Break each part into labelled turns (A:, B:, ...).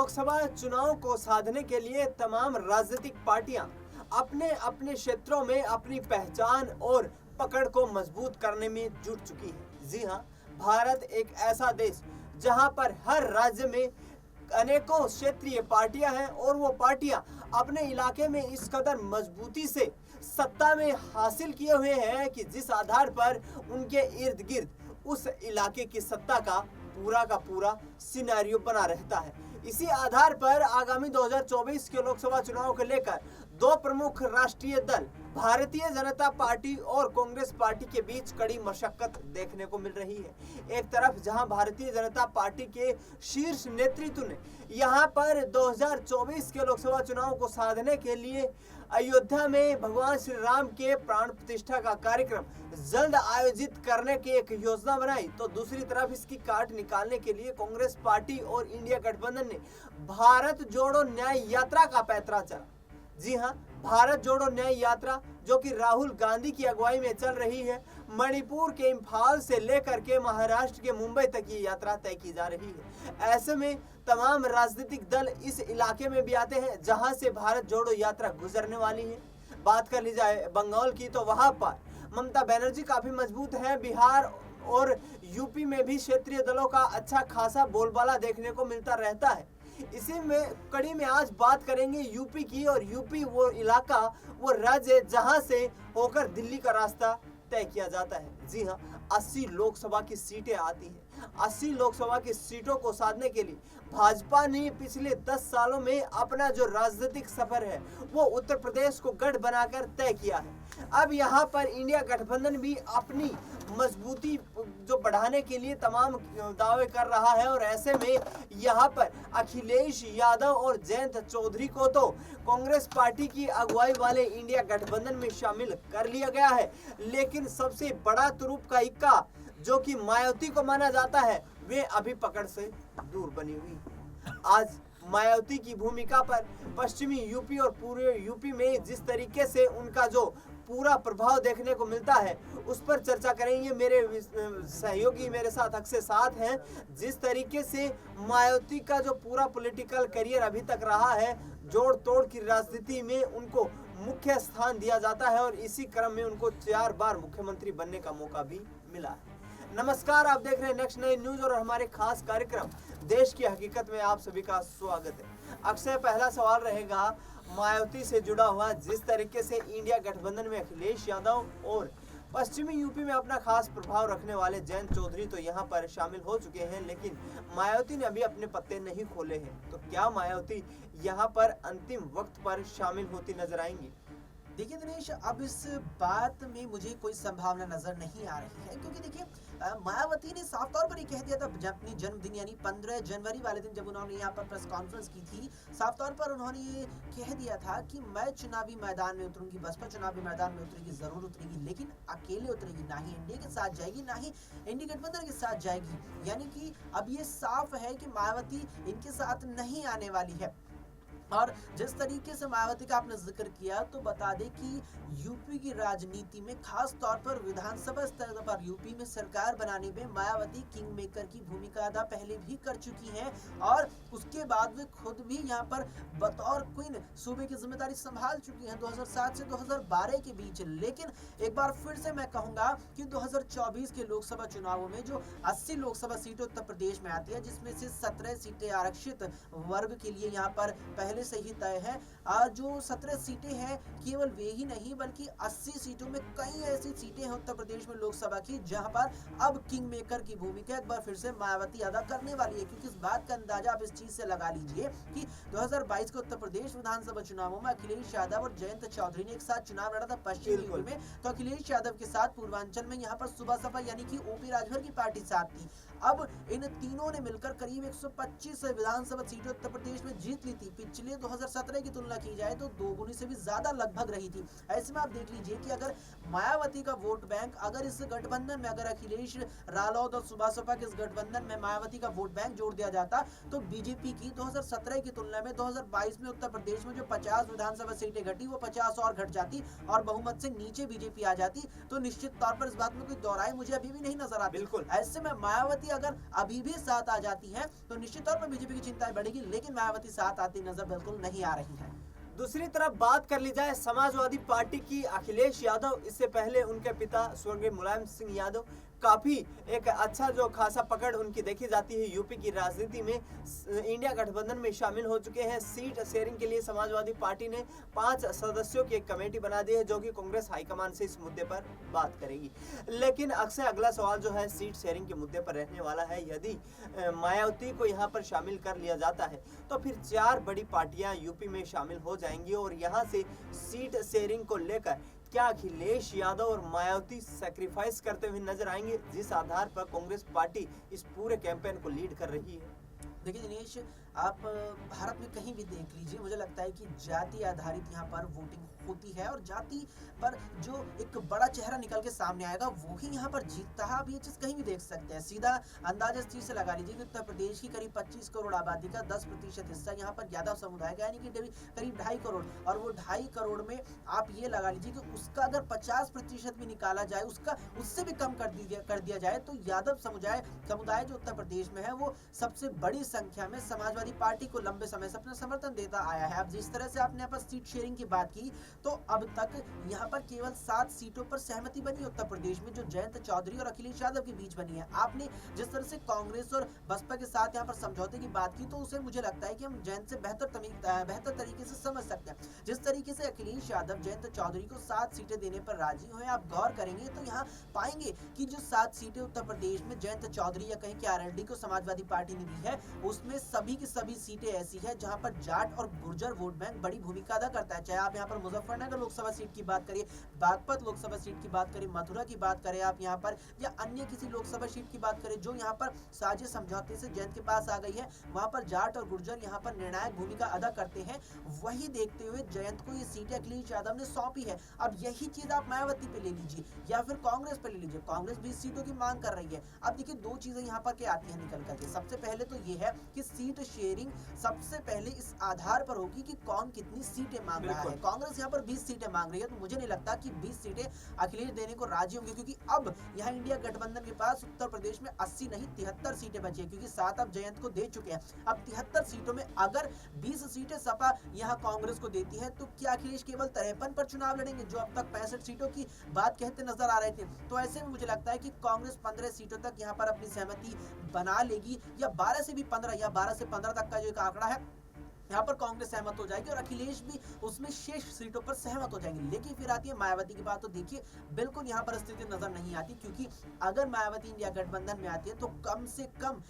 A: लोकसभा चुनाव को साधने के लिए तमाम राजनीतिक पार्टियां अपने अपने क्षेत्रों में अपनी पहचान और पकड़ को मजबूत करने में जुट चुकी है। जी हां, भारत एक ऐसा देश जहां पर हर राज्य में अनेकों क्षेत्रीय पार्टियां हैं और वो पार्टियां अपने इलाके में इस कदर मजबूती से सत्ता में हासिल किए हुए हैं कि जिस आधार पर उनके इर्द गिर्द उस इलाके की सत्ता का पूरा सिनेरियो बना रहता है। इसी आधार पर आगामी 2024 के लोकसभा चुनाव को लेकर दो प्रमुख राष्ट्रीय दल भारतीय जनता पार्टी और कांग्रेस पार्टी के बीच कड़ी मशक्कत देखने को मिल रही है। एक तरफ जहां भारतीय जनता पार्टी के शीर्ष नेतृत्व ने यहां पर 2024 के लोकसभा चुनाव को साधने के लिए अयोध्या में भगवान श्री राम के प्राण प्रतिष्ठा का कार्यक्रम जल्द आयोजित करने की एक योजना बनाई, तो दूसरी तरफ इसकी काट निकालने के लिए कांग्रेस पार्टी और इंडिया गठबंधन ने भारत जोड़ो न्याय यात्रा का पैंतरा चला। जी हां, भारत जोड़ो न्याय यात्रा जो कि राहुल गांधी की अगुवाई में चल रही है, मणिपुर के इंफाल से लेकर के महाराष्ट्र के मुंबई तक ये यात्रा तय की जा रही है। ऐसे में तमाम राजनीतिक दल इस इलाके में भी आते हैं जहां से भारत जोड़ो यात्रा गुजरने वाली है। बात कर ली जाए बंगाल की, तो वहां पर ममता बनर्जी काफी मजबूत है। बिहार और यूपी में भी क्षेत्रीय दलों का अच्छा खासा बोलबाला देखने को मिलता रहता है। इसी में कड़ी में आज बात करेंगे यूपी की, और यूपी वो इलाका, वो राज्य जहां से होकर दिल्ली का रास्ता तय किया जाता है। जी हां, 80 लोकसभा की सीटें आती हैं। 80 लोकसभा की सीटों को साधने के लिए भाजपा ने पिछले 10 सालों में अपना जो राजनीतिक सफर है वो उत्तर प्रदेश को गढ़ बनाकर तय किया है। अब यहाँ पर इंडिया गठबंधन भी अपनी मजबूती जो बढ़ाने के लिए तमाम दावे कर रहा है, और ऐसे में यहाँ पर अखिलेश यादव और जयंत चौधरी को तो कांग्रेस पार्टी की अगुवाई वाले इंडिया गठबंधन में शामिल कर लिया गया है। लेकिन सबसे बड़ा तुरुप का इक्का जो कि मायावती को माना जाता है, वे अभी पकड़ से दूर बनी हुई। आज मायावती की भूमिका पर पश्चिमी यूपी और पूरे यूपी में जिस तरीके से उनका जो पूरा प्रभाव देखने को मिलता है उस पर चर्चा करेंगे। मेरे सहयोगी मेरे साथ अक्सर साथ हैं। जिस तरीके से मायावती का जो पूरा पॉलिटिकल करियर अभी तक रहा है, जोड़ तोड़ की राजनीति में उनको मुख्य स्थान दिया जाता है, और इसी क्रम में उनको 4 बार मुख्यमंत्री बनने का मौका भी मिला है। नमस्कार, आप देख रहे हैं नेक्स्ट 9 न्यूज और हमारे खास कार्यक्रम देश की हकीकत में आप सभी का स्वागत है। अक्सर पहला सवाल रहेगा मायावती से जुड़ा हुआ। जिस तरीके से इंडिया गठबंधन में अखिलेश यादव और पश्चिमी यूपी में अपना खास प्रभाव रखने वाले जयंत चौधरी तो यहाँ पर शामिल हो चुके हैं, लेकिन मायावती ने अभी अपने पत्ते नहीं खोले हैं। तो क्या मायावती यहाँ पर अंतिम वक्त पर शामिल होती नजर आएंगी?
B: देखिए दिनेश, अब इस बात में मुझे कोई संभावना नजर नहीं आ रही है, क्योंकि देखिए मायावती ने साफ तौर पर ये कह दिया था अपनी जन्मदिन यानी 15 जनवरी वाले दिन जब उन्होंने यहाँ पर प्रेस कॉन्फ्रेंस की थी, साफ तौर पर उन्होंने ये कह दिया था कि मैं चुनावी मैदान में उतरूंगी, बसपा चुनावी मैदान में उतरेगी, जरूर उतरेगी, लेकिन अकेले उतरेगी, ना ही एनडीए के साथ जाएगी, ना ही इंडिया गठबंधन के साथ जाएगी। यानी कि अब ये साफ है कि मायावती इनके साथ नहीं आने वाली है। और जिस तरीके से मायावती का आपने जिक्र किया, तो बता दें कि यूपी की राजनीति में खास तौर पर विधानसभा स्तर पर यूपी में सरकार बनाने में मायावती किंग मेकर की भूमिका अदा पहले भी कर चुकी हैं, और उसके बाद वे खुद भी यहाँ पर बतौर क्वीन सूबे की जिम्मेदारी संभाल चुकी हैं 2007 से 2012 के बीच। लेकिन एक बार फिर से मैं कहूंगा कि 2024 के लोकसभा चुनावों में जो 80 लोकसभा सीटें उत्तर प्रदेश में आती है, जिसमें से 17 सीटें आरक्षित वर्ग के लिए यहाँ पर पहले से ही तय है। जो 17 सीटें हैं, केवल वे ही नहीं बल्कि 80 सीटों में कई ऐसी सीटें हैं उत्तर प्रदेश में लोकसभा की जहां पर अब किंग मेकर की भूमिका एक बार फिर से मायावती अदा करने वाली है। क्योंकि इस बात का अंदाजा आप इस चीज से लगा लीजिए कि 2022 के उत्तर प्रदेश विधानसभा चुनावों में अखिलेश यादव और जयंत चौधरी ने एक साथ चुनाव लड़ा था पश्चिम यूपी में, तो अखिलेश यादव के साथ पूर्वांचल में यहाँ पर सुबह सपा यानी कि ओपी राजभर की पार्टी साथ थी। अब इन तीनों ने मिलकर करीब 125 विधानसभा सीटें उत्तर प्रदेश में जीत ली थी। पिछले 2017 की तुलना की जाए तो दोगुनी से भी ज्यादा लगभग रही थी। ऐसे में आप देख लीजिए कि अगर मायावती का वोट बैंक अगर इस गठबंधन में अगर अखिलेश रालोद और सुभाष के इस गठबंधन में मायावती का वोट बैंक जोड़ दिया जाता तो बीजेपी की 2017 की तुलना में 2022 में उत्तर प्रदेश में जो 50 विधानसभा सीटें घटी वो 50 और घट जाती और बहुमत से नीचे बीजेपी आ जाती। तो निश्चित तौर पर इस बात में कोई दोहराई मुझे अभी भी नहीं नजर आती।
A: बिल्कुल।
B: ऐसे में मायावती अगर अभी भी साथ आ जाती है तो निश्चित तौर पर बीजेपी की चिंताएं बढ़ेगी, लेकिन मायावती साथ आती नजर बिल्कुल नहीं आ रही है।
A: दूसरी तरफ बात कर ली जाए समाजवादी पार्टी की, अखिलेश यादव, इससे पहले उनके पिता स्वर्गीय मुलायम सिंह यादव काफी एक अच्छा जो खासा पकड़ उनकी देखी जाती है यूपी की राजनीति में, इंडिया गठबंधन में शामिल हो चुके हैं। सीट शेयरिंग के लिए समाजवादी पार्टी ने 5 सदस्यों की एक कमेटी बना दी है जो कि कांग्रेस हाईकमान से इस मुद्दे पर बात करेगी। लेकिन अक्सर अगला सवाल जो है सीट शेयरिंग के मुद्दे पर रहने वाला है। यदि मायावती को यहाँ पर शामिल कर लिया जाता है तो फिर 4 बड़ी पार्टियां यूपी में शामिल हो जाएंगी और यहाँ से सीट शेयरिंग को लेकर क्या अखिलेश यादव और मायावती सैक्रिफाइस करते हुए नजर आएंगे, जिस आधार पर कांग्रेस पार्टी इस पूरे कैंपेन को लीड कर रही है।
B: देखिए दिनेश, आप भारत में कहीं भी देख लीजिए, मुझे लगता है कि जाति आधारित यहाँ पर वोटिंग होती है और जाति पर जो एक बड़ा चेहरा निकल के सामने आएगा वो ही यहाँ पर जीतता है। आप ये चीज कहीं भी देख सकते हैं। सीधा अंदाजा इस चीज से लगा लीजिए कि उत्तर प्रदेश की करीब 25 करोड़ आबादी का 10% हिस्सा यहाँ पर यादव समुदाय का, यानी कि करीब 2.5 करोड़, और वो 2.5 करोड़ में आप ये लगा लीजिए कि उसका अगर 50% भी निकाला जाए, उसका उससे भी कम कर दिया जाए तो यादव समुदाय जो उत्तर प्रदेश में है वो सबसे बड़ी संख्या में समाजवादी पार्टी को लंबे समय से अपना समर्थन देता आया है। अब जिस तरह से आपने यहाँ पर सीट शेयरिंग की बात की तो अब तक यहाँ पर केवल 7 सीटों पर सहमति बनी उत्तर प्रदेश में, जो जयंत चौधरी और अखिलेश यादव के बीच बनी है। आपने जिस तरह से कांग्रेस और बसपा के साथ यहाँ पर समझौते की बात की तो उसे मुझे लगता है कि हम जयंत से बेहतर तरीके से समझ सकते हैं। जिस तरीके से अखिलेश यादव जयंत चौधरी को 7 सीटें देने पर राजी हुए, आप गौर करेंगे तो यहाँ पाएंगे कि जो 7 सीटें उत्तर प्रदेश में जयंत चौधरी या कहीं के आरएलडी को समाजवादी पार्टी ने दी है उसमें सभी की सभी सीटें ऐसी है जहां पर जाट और गुर्जर वोट बैंक बड़ी भूमिका अदा करता है। चाहे आप यहाँ पर मुजफ्फरनगर लोकसभा सीट की बात करिए, बागपत लोकसभा सीट की बात करें, मथुरा की बात करें आप यहाँ पर, या अन्य किसी लोकसभा सीट की बात करें जो यहाँ पर साझे समझौते से जयंत के पास आ गई है, वहां पर जाट और गुर्जर यहाँ पर निर्णायक भूमिका अदा करते हैं। वही देखते हुए जयंत को ये सीटें अखिलेश यादव ने सौंपी है। अब यही चीज आप मायावती पे ले लीजिए या फिर कांग्रेस पे ले लीजिए, कांग्रेस 20 सीटों की मांग कर रही है। अब देखिए 2 चीजें यहाँ पर क्या आती है निकल करके। सबसे पहले तो ये है कि सीट शेयरिंग सबसे पहले इस आधार पर होगी कि कौन कितनी सीटें मांग रहा है। कांग्रेस यहाँ पर 20 सीटें मांग रही है तो मुझे नहीं लगता कि 20 सीटें अखिलेश देने को राजी होंगे, क्योंकि अब यहाँ इंडिया गठबंधन के पास उत्तर प्रदेश में 80 नहीं 73 सीटें बची है, क्योंकि 7 अब जयंत को दे चुके हैं। अब 73 सीटों में अगर 20 सीटें सपा यहाँ कांग्रेस को देती है तो क्या अखिलेश केवल 53 पर चुनाव लड़ेंगे, जो अब तक 65 सीटों की बात कहते नजर आ रहे थे। तो ऐसे में मुझे लगता है कि कांग्रेस 15 सीटों तक यहाँ पर अपनी सहमति बना लेगी, या 12 से भी 15 या 12 से 15 तक का जो एक आंकड़ा है यहाँ पर कांग्रेस सहमत हो जाएगी और अखिलेश भी उसमें शेष सीटों पर सहमत हो जाएंगे। लेकिन फिर आती है मायावती की बात, तो देखिए बिल्कुल यहाँ पर स्थिति नजर नहीं आती, क्योंकि अगर मायावती इंडिया गठबंधन में आती है तो कम से कम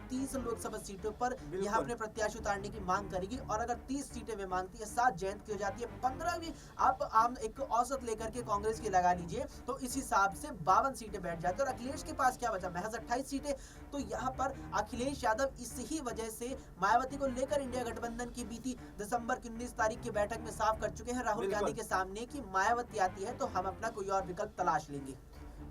B: 30 लोकसभा सीटों पर यहाँ अपने प्रत्याशी उतारने की मांग करेगी। और अगर 30 सीटें वे मांगती है, 7 जयंत की हो जाती है, 15 भी आप आम एक औसत लेकर के कांग्रेस की लगा लीजिए तो इस हिसाब से 52 सीटें बैठ जाती है और अखिलेश के पास क्या बचा, महज 28 सीटें। तो यहाँ पर अखिलेश यादव इसी वजह से मायावती को लेकर इंडिया गठबंधन की बीती दिसंबर की 19 तारीख की बैठक में साफ कर चुके हैं राहुल गांधी के सामने कि मायावती आती है तो हम अपना कोई और विकल्प तलाश लेंगे।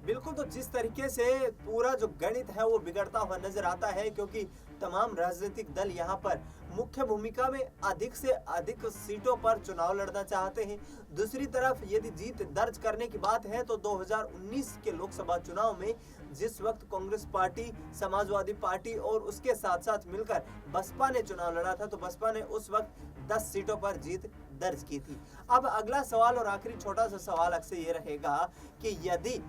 A: बिल्कुल, तो जिस तरीके से पूरा जो गणित है वो बिगड़ता हुआ नजर आता है, क्योंकि तमाम राजनीतिक दल यहाँ पर मुख्य भूमिका में अधिक से अधिक सीटों पर चुनाव लड़ना चाहते हैं। दूसरी तरफ यदि जीत दर्ज करने की बात है तो 2019 के लोकसभा चुनाव में जिस वक्त कांग्रेस पार्टी, समाजवादी पार्टी और उसके साथ साथ मिलकर बसपा ने चुनाव लड़ा था तो बसपा ने उस वक्त 10 सीटों पर जीत दर्ज की थी। अब अगला सवाल और आखिरी छोटा सा सवाल अक्सर ये रहेगा कि यदि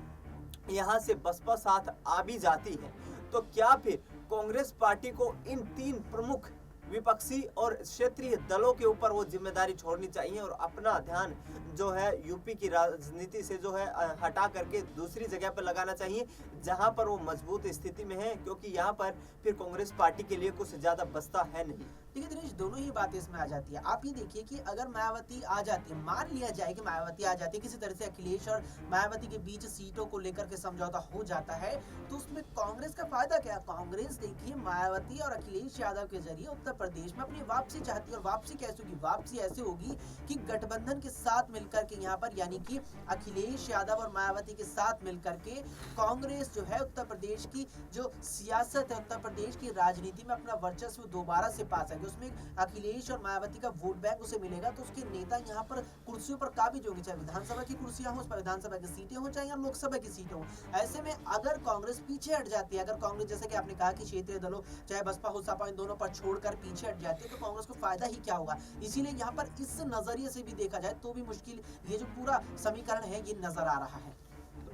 A: यहाँ से बसपा साथ आ भी जाती है तो क्या फिर कांग्रेस पार्टी को इन 3 प्रमुख विपक्षी और क्षेत्रीय दलों के ऊपर वो जिम्मेदारी छोड़नी चाहिए और अपना ध्यान जो है यूपी की राजनीति से जो है हटा करके दूसरी जगह पर लगाना चाहिए जहां पर वो मजबूत स्थिति में है, क्योंकि यहाँ पर फिर कांग्रेस पार्टी के लिए कुछ ज्यादा बचता है नहीं।
B: देखिए दिनेश, दोनों ही बातें इसमें आ जाती है। आप ये देखिए कि अगर मायावती आ जाती है, मान लिया जाए कि मायावती आ जाती है, किसी तरह से अखिलेश और मायावती के बीच सीटों को लेकर के समझौता हो जाता है, तो उसमें कांग्रेस का फायदा क्या? कांग्रेस देखिए मायावती और अखिलेश यादव के जरिए उत्तर प्रदेश में अपनी वापसी चाहती है। और वापसी कैसे होगी? वापसी ऐसे होगी कि गठबंधन के साथ मिलकर के यहाँ पर, यानी कि अखिलेश यादव और मायावती के साथ मिलकर के कांग्रेस जो है उत्तर प्रदेश की जो सियासत है, उत्तर प्रदेश की राजनीति में अपना वर्चस्व दोबारा से पा सके। उसमें अखिलेश और मायावती का वोट बैंक उसे मिलेगा, तो उसके नेता यहाँ पर कुर्सियों पर काबिज होंगे, चाहे विधानसभा की कुर्सियां हो, उस पर विधानसभा की सीटें हो, चाहे यहाँ लोकसभा की सीटें हो। ऐसे में अगर कांग्रेस पीछे हट जाती है, अगर कांग्रेस जैसे कि आपने कहा कि क्षेत्रीय दलों चाहे बसपा हो सपा इन दोनों पर छोड़कर पीछे हट जाती है, तो कांग्रेस को फायदा ही क्या होगा? इसीलिए यहाँ पर इस नजरिए से भी देखा जाए तो भी मुश्किल ये जो पूरा समीकरण है ये नजर आ रहा है।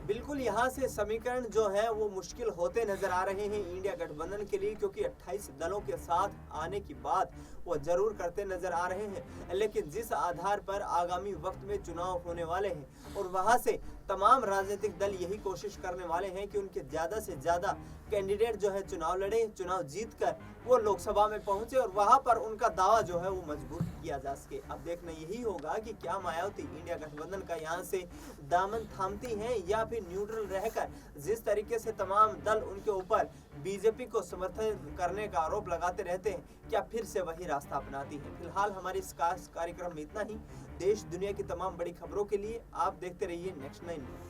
A: बिल्कुल, यहाँ से समीकरण जो है वो मुश्किल होते नजर आ रहे हैं इंडिया गठबंधन के लिए, क्योंकि 28 दलों के साथ आने की बात वो जरूर करते नजर आ रहे हैं, लेकिन जिस आधार पर आगामी वक्त में चुनाव होने वाले हैं और वहां से तमाम राजनीतिक दल यही कोशिश करने वाले हैं कि उनके ज्यादा से ज्यादा कैंडिडेट जो है चुनाव लड़े, चुनाव जीतकर वो लोकसभा में पहुंचे और वहां पर उनका दावा जो है वो मजबूत किया जा सके। अब देखना यही होगा कि क्या मायावती इंडिया गठबंधन का यहाँ से दामन थामती हैं या फिर न्यूट्रल रहकर जिस तरीके से तमाम दल उनके ऊपर बीजेपी को समर्थन करने का आरोप लगाते रहते हैं, क्या फिर से वही रास्ता अपनाती हैं। फिलहाल हमारे इस खास कार्यक्रम में इतना ही। देश दुनिया की तमाम बड़ी खबरों के लिए आप देखते रहिए नेक्स्ट 9 न्यूज़।